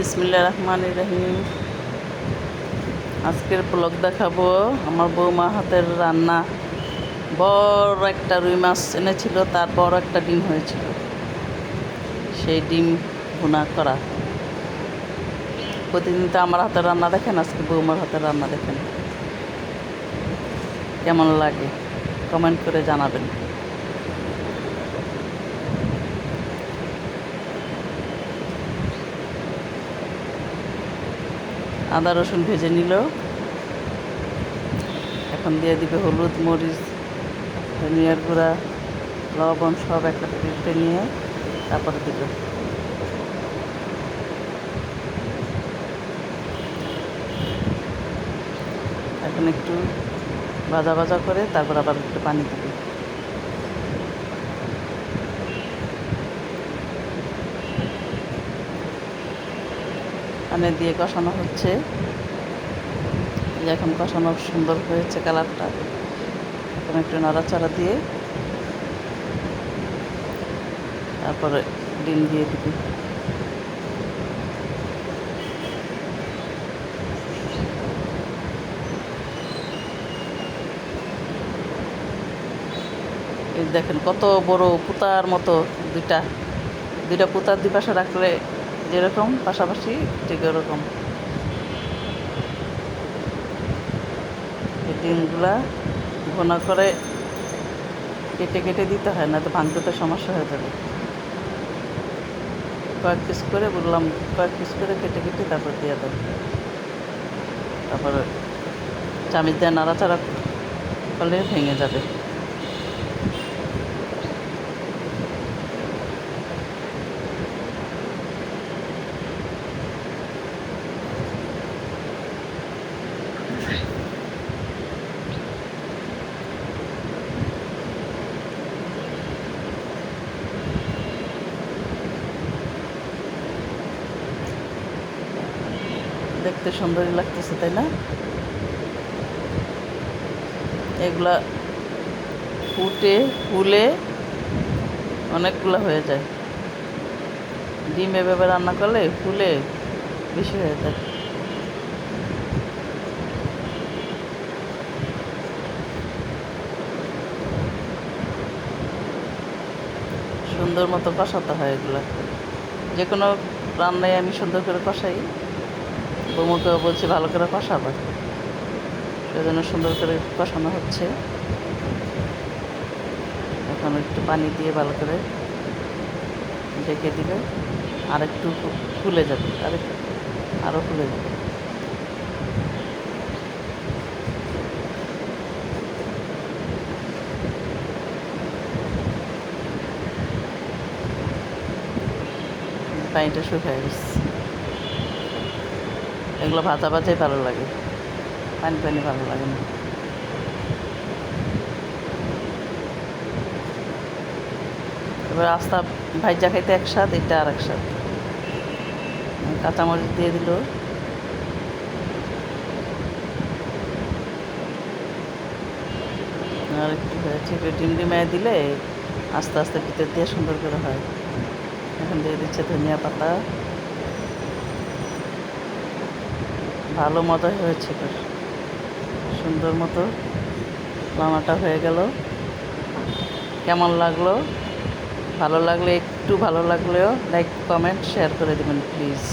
বিসমিল্লাহির রহমানির রহিম। আজকের ব্লগ দেখাবো আমার বৌমা হাতের রান্না। বড় একটা রুই মাছ এনেছিল, তার বড় একটা ডিম হয়েছিল, সেই ডিম ভুনা করা। প্রতিদিন তো আমার হাতের রান্না দেখেন, আজকে বৌমার হাতের রান্না দেখেন। কেমন লাগে কমেন্ট করে জানাবেন। আদা রসুন ভেজে নিল, এখন দিয়ে দিবে হলুদ, মরিচ, ধনিয়ার গুঁড়া, লবণ সব একসাথে নিয়ে তারপরে দিল। এখন একটু ভাজা ভাজা করে তারপর আবার একটু পানি দিবে। পানি দিয়ে কষানো হচ্ছে, এখন কষানো সুন্দর হয়েছে কালারটা। এখন একটু নাড়াচাড়া দিয়ে তারপরে ডিম দিয়ে দিবি। এই দেখেন কত বড় পুতার মতো, দুইটা পুতার দুই পাশে রাখলে যেরকম পাশাপাশি ঠিক ওরকম। এই ডিমগুলা ঘন করে কেটে কেটে দিতে হয়, না তো ভাঙতে তো সমস্যা হয়ে যাবে। কয়েক পিস করে বললাম, কয়েক পিস করে কেটে কেটে তারপর দিয়ে দেবো। তারপর চামিচ দিয়ে নাড়াচাড়া করলে ভেঙে যাবে। দেখতে সুন্দরই লাগতেছে, তাই না? এগুলা ফুলে অনেকগুলো হয়ে যায়। ডিম এভাবে রান্না করলে ফুলে বেশি হয়ে যায়। সুন্দর মতো কষাতে হয় এগুলো। যে কোনো রান্নায় আমি সুন্দর করে কষাই। বৌমাকেও বলছি ভালো করে কষাবো, সেজন্য সুন্দর করে কষানো হচ্ছে। এখন একটু পানি দিয়ে ভালো করে ঢেকে দিলে আর একটু ফুলে যাবে, আরও ফুলে যাবে। পানিটা শুকিয়ে গেছে। এগুলো ভাজা ভাজাই ভালো লাগে, পানি পানি ভালো লাগে না। এবার আস্তা ভাইজা খাইতে এক স্বাদ, এটা আর এক স্বাদ। কাঁচামরিচ দিয়ে দিল, আর একটু হয়েছে। ডিম ডিমায় দিলে আস্তে আস্তে ভিতর দিয়ে সুন্দর করে হয়। এখন দিয়ে দিচ্ছে ধনিয়া পাতা। ভালো মজা হয়েছে, সুন্দর মতো রান্নাটা হয়ে গেল। কেমন লাগলো? ভালো লাগলে একটু ভালো লাগলেও লাইক, কমেন্ট, শেয়ার করে দেবেন প্লিজ।